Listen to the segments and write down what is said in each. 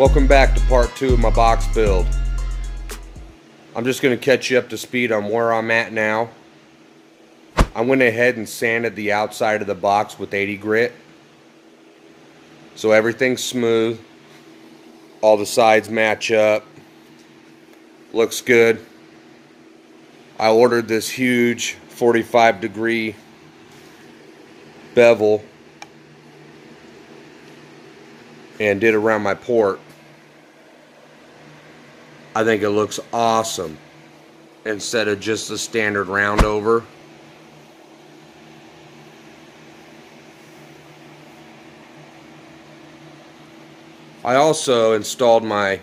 Welcome back to part 2 of my box build. I'm just going to catch you up to speed on where I'm at now. I went ahead and sanded the outside of the box with 80 grit. So everything's smooth. All the sides match up. Looks good. I ordered this huge 45-degree bevel and did around my port. I think it looks awesome instead of just the standard round over. I also installed my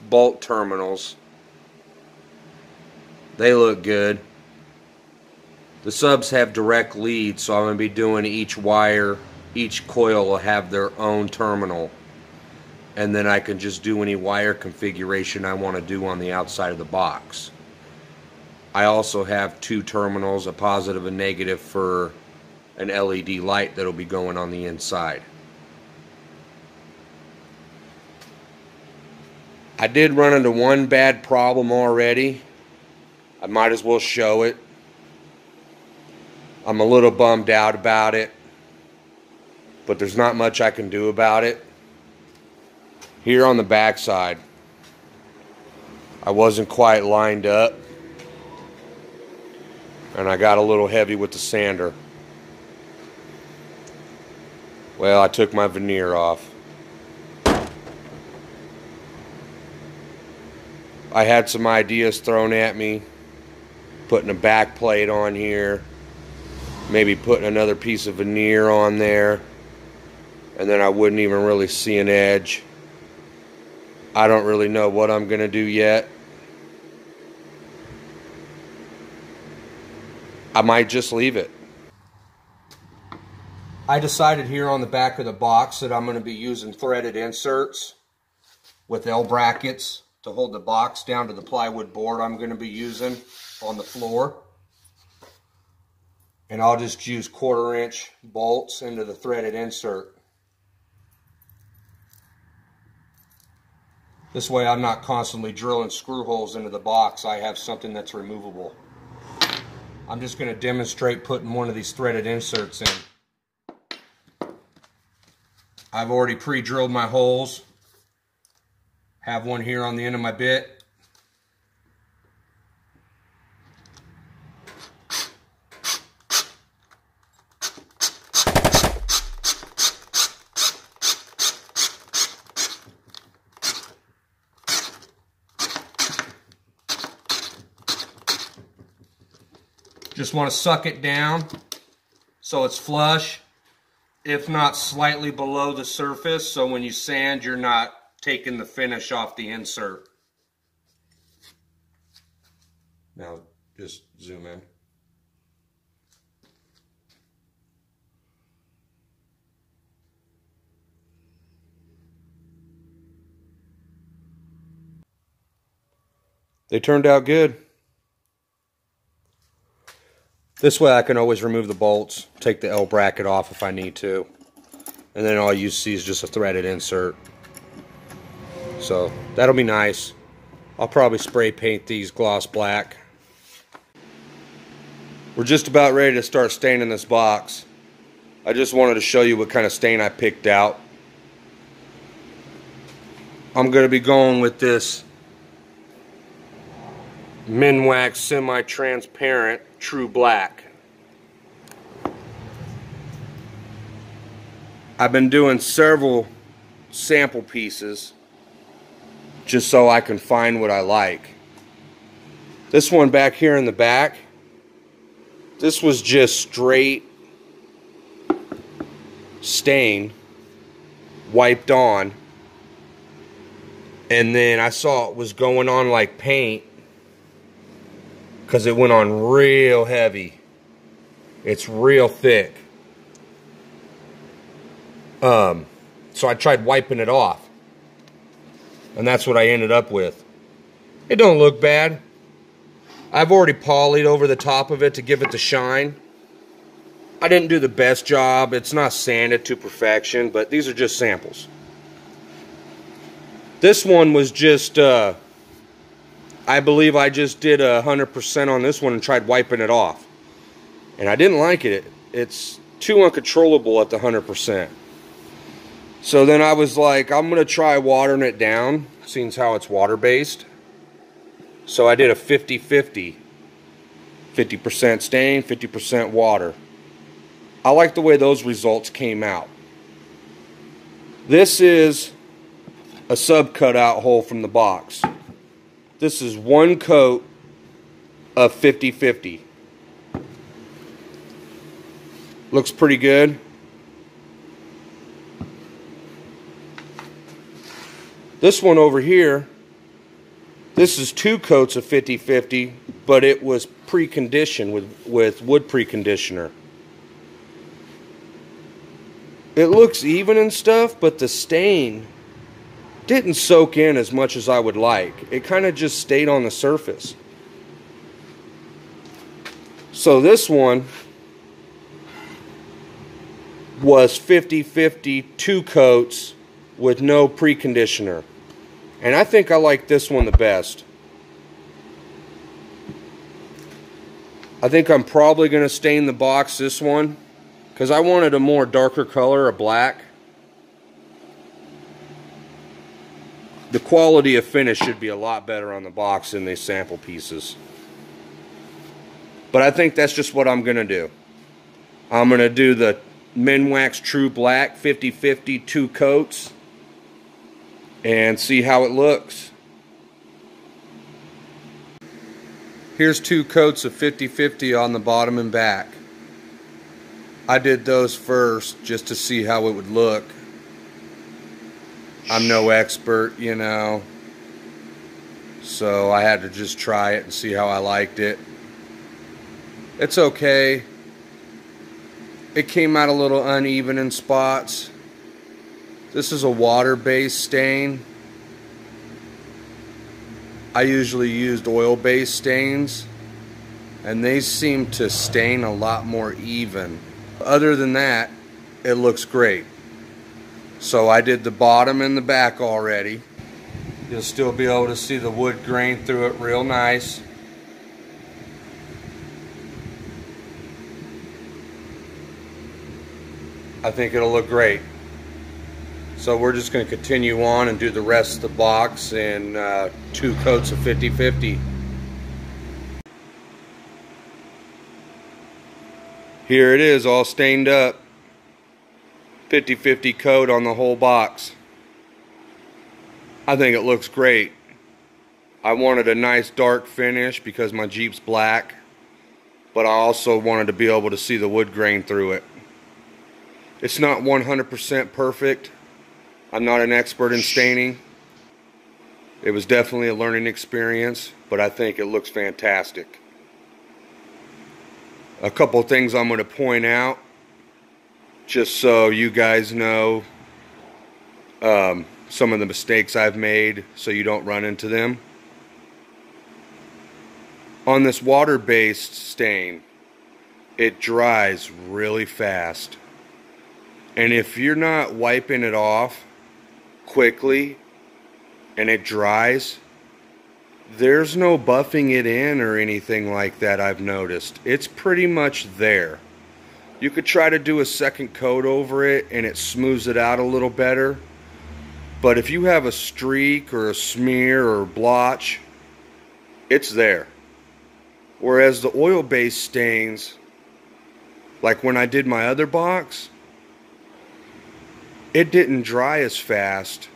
bolt terminals. They look good. The subs have direct leads, so I'm going to be doing each wire, each coil will have their own terminal. And then I can just do any wire configuration I want to do on the outside of the box. I also have 2 terminals, a positive and negative, for an LED light that'll be going on the inside. I did run into one bad problem already. I might as well show it. I'm a little bummed out about it, but there's not much I can do about it. Here on the back side, I wasn't quite lined up, and I got a little heavy with the sander. Well, I took my veneer off. I had some ideas thrown at me, putting a back plate on here, maybe putting another piece of veneer on there, and then I wouldn't even really see an edge. I don't really know what I'm going to do yet. I might just leave it. I decided here on the back of the box that I'm going to be using threaded inserts with L brackets to hold the box down to the plywood board I'm going to be using on the floor. And I'll just use 1/4 inch bolts into the threaded insert. This way I'm not constantly drilling screw holes into the box. I have something that's removable. I'm just going to demonstrate putting one of these threaded inserts in. I've already pre-drilled my holes. Have one here on the end of my bit. Just want to suck it down so it's flush, if not slightly below the surface, so when you sand you're not taking the finish off the insert. Now just zoom in. They turned out good. This way I can always remove the bolts, take the L bracket off if I need to, and then all you see is just a threaded insert. So that'll be nice. I'll probably spray paint these gloss black. We're just about ready to start staining this box. I just wanted to show you what kind of stain I picked out. I'm going to be going with this Minwax semi-transparent True Black. I've been doing several sample pieces just so I can find what I like. This one back here in the back, this was just straight stain wiped on, and then I saw it was going on like paint because it went on real heavy. It's real thick. So I tried wiping it off, and that's what I ended up with. It don't look bad. I've already polyed over the top of it to give it the shine. I didn't do the best job. It's not sanded to perfection, but these are just samples. This one was just, I believe I just did 100% on this one and tried wiping it off. And I didn't like it. It's too uncontrollable at the 100%. So then I was like, I'm going to try watering it down, seeing how it's water-based. So I did a 50-50. 50% stain, 50% water. I like the way those results came out. This is a sub cutout hole from the box. This is one coat of 50-50. Looks pretty good. This one over here, this is 2 coats of 50-50, but it was preconditioned with wood preconditioner. It looks even and stuff, but the stain didn't soak in as much as I would like. It kind of just stayed on the surface. So this one was 50-50, 2 coats with no preconditioner. And I think I like this one the best. I think I'm probably going to stain the box this one, because I wanted a more darker color, a black. The quality of finish should be a lot better on the box than these sample pieces. But I think that's just what I'm going to do. I'm going to do the Minwax True Black 50-50 2 coats and see how it looks. Here's 2 coats of 50-50 on the bottom and back. I did those first just to see how it would look. I'm no expert, you know, so I had to just try it and see how I liked it. It's okay. It came out a little uneven in spots. This is a water-based stain. I usually used oil-based stains, and they seem to stain a lot more even. Other than that, it looks great. So I did the bottom and the back already. You'll still be able to see the wood grain through it real nice. I think it'll look great. So we're just going to continue on and do the rest of the box in 2 coats of 50-50. Here it is, all stained up. 50-50 coat on the whole box. I think it looks great. I wanted a nice dark finish because my Jeep's black, but I also wanted to be able to see the wood grain through it. It's not 100% perfect. I'm not an expert in staining. It was definitely a learning experience, but I think it looks fantastic. A couple things I'm going to point out, just so you guys know some of the mistakes I've made so you don't run into them. On this water-based stain, it dries really fast. And if you're not wiping it off quickly and it dries, there's no buffing it in or anything like that, I've noticed. It's pretty much there. You could try to do a second coat over it and it smooths it out a little better. But if you have a streak or a smear or blotch, it's there. Whereas the oil-based stains, like when I did my other box, it didn't dry as fast,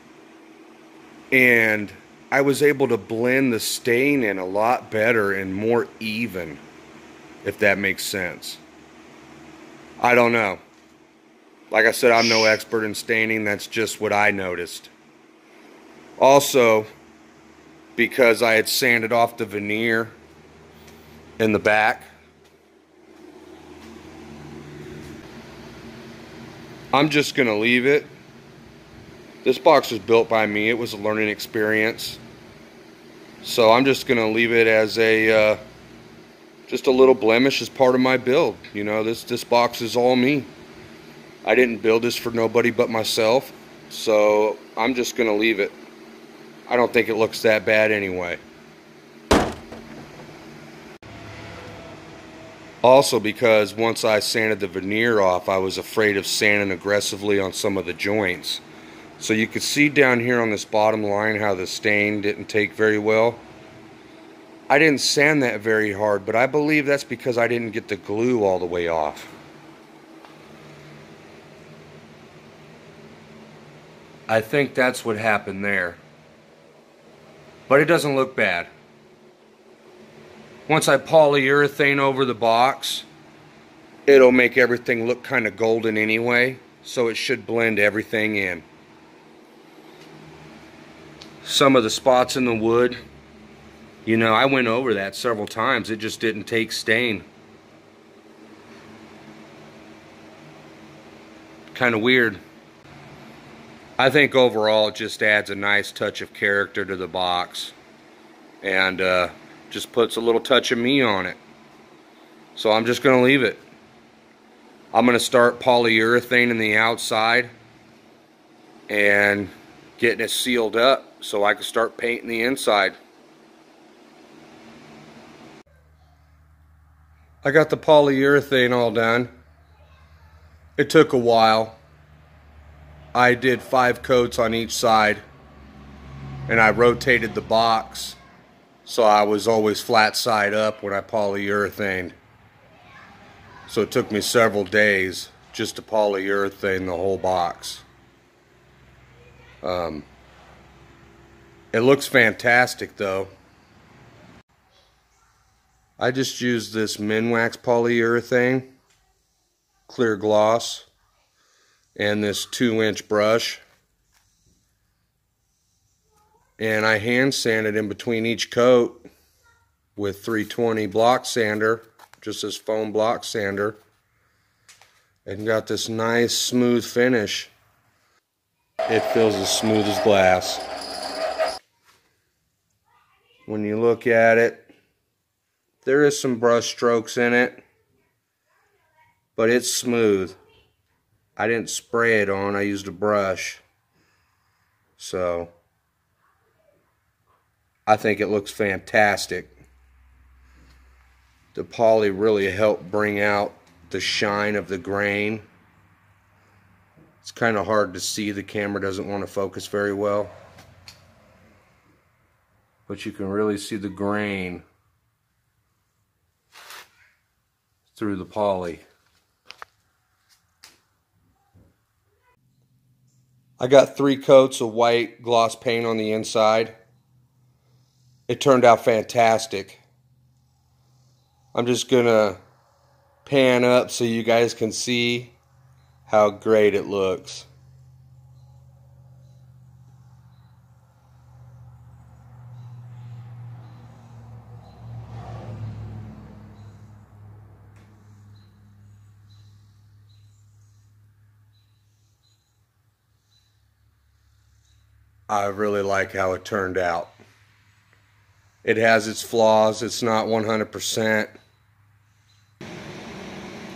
and I was able to blend the stain in a lot better and more even, if that makes sense. I don't know. Like I said, I'm no expert in staining. That's just what I noticed. Also, because I had sanded off the veneer in the back, I'm just going to leave it. This box was built by me. It was a learning experience. So I'm just going to leave it as a just a little blemish as part of my build. You know, this box is all me. I didn't build this for nobody but myself. So I'm just going to leave it. I don't think it looks that bad anyway. Also, because once I sanded the veneer off, I was afraid of sanding aggressively on some of the joints. So you could see down here on this bottom line how the stain didn't take very well. I didn't sand that very hard, but I believe that's because I didn't get the glue all the way off. I think that's what happened there. But it doesn't look bad. Once I polyurethane over the box, it'll make everything look kind of golden anyway, so it should blend everything in. Some of the spots in the wood, you know, I went over that several times. It just didn't take stain. Kind of weird. I think overall it just adds a nice touch of character to the box. And just puts a little touch of me on it. So I'm just going to leave it. I'm going to start polyurethaning the outside and getting it sealed up so I can start painting the inside. I got the polyurethane all done. It took a while. I did 5 coats on each side and I rotated the box. So I was always flat side up when I polyurethaned. So it took me several days just to polyurethane the whole box. It looks fantastic though. I just used this Minwax polyurethane, clear gloss, and this 2-inch brush. And I hand sanded in between each coat with 320 block sander, just this foam block sander, and got this nice smooth finish. It feels as smooth as glass. When you look at it, there is some brush strokes in it, but it's smooth. I didn't spray it on, I used a brush. So I think it looks fantastic. The poly really helped bring out the shine of the grain. It's kind of hard to see. The camera doesn't want to focus very well. But you can really see the grain through the poly. I got 3 coats of white gloss paint on the inside. It turned out fantastic. I'm just gonna pan up so you guys can see how great it looks. I really like how it turned out. It has its flaws, it's not 100%.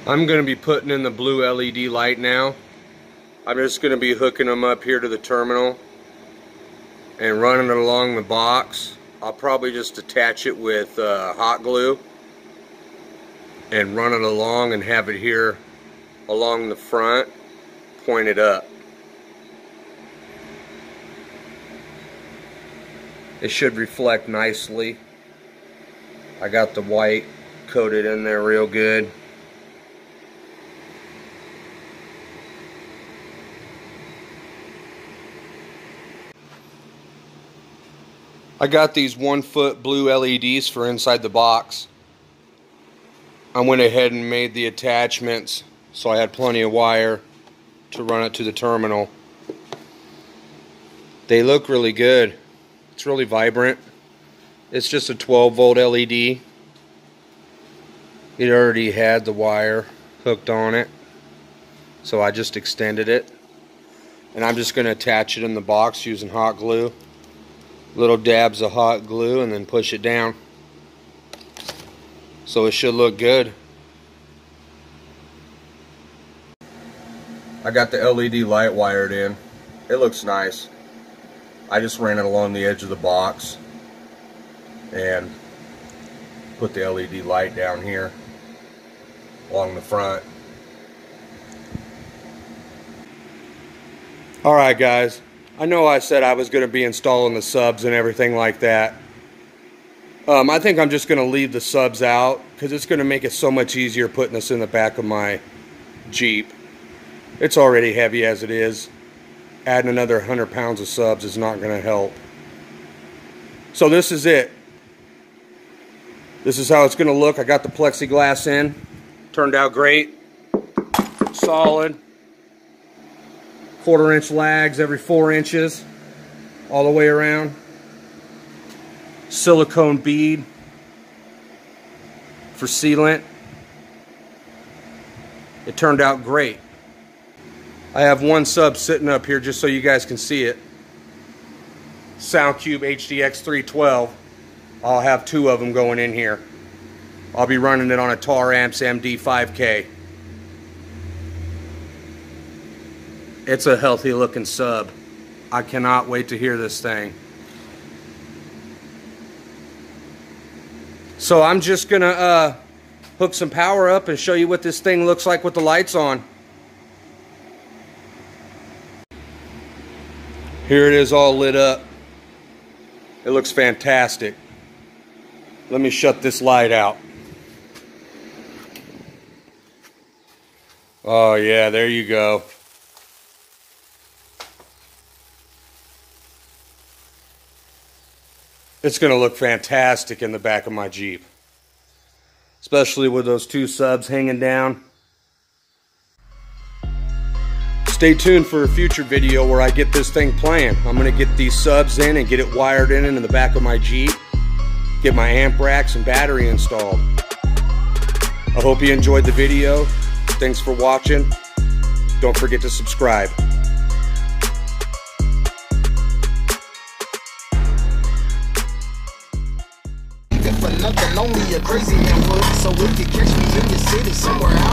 I'm going to be putting in the blue LED light now. I'm just going to be hooking them up here to the terminal and running it along the box. I'll probably just attach it with hot glue and run it along and have it here along the front, pointed up. It should reflect nicely. I got the white coated in there real good. I got these 1-foot blue LEDs for inside the box. I went ahead and made the attachments so I had plenty of wire to run it to the terminal. They look really good. It's really vibrant. It's just a 12-volt LED. It already had the wire hooked on it, so I just extended it. And I'm just going to attach it in the box using hot glue. Little dabs of hot glue and then push it down. So it should look good. I got the LED light wired in. It looks nice. I just ran it along the edge of the box and put the LED light down here along the front. Alright guys, I know I said I was going to be installing the subs and everything like that. I think I'm just going to leave the subs out because it's going to make it so much easier putting this in the back of my Jeep. It's already heavy as it is. Adding another 100 pounds of subs is not going to help. So this is it. This is how it's going to look. I got the plexiglass in. Turned out great. Solid. 1/4 inch lags every 4 inches. All the way around. Silicone bead for sealant. It turned out great. I have one sub sitting up here just so you guys can see it. Soundqubed HDX3 12. I'll have 2 of them going in here. I'll be running it on a Tar Amps MD5K. It's a healthy looking sub. I cannot wait to hear this thing. So I'm just gonna hook some power up and show you what this thing looks like with the lights on. Here it is all lit up. It looks fantastic. Let me shut this light out. Oh yeah, there you go. It's going to look fantastic in the back of my Jeep. Especially with those 2 subs hanging down. Stay tuned for a future video where I get this thing playing. I'm going to get these subs in and get it wired in the back of my Jeep. Get my amp racks and battery installed. I hope you enjoyed the video. Thanks for watching. Don't forget to subscribe. Nothing, only a crazy man would. So if you catch me in your city somewhere out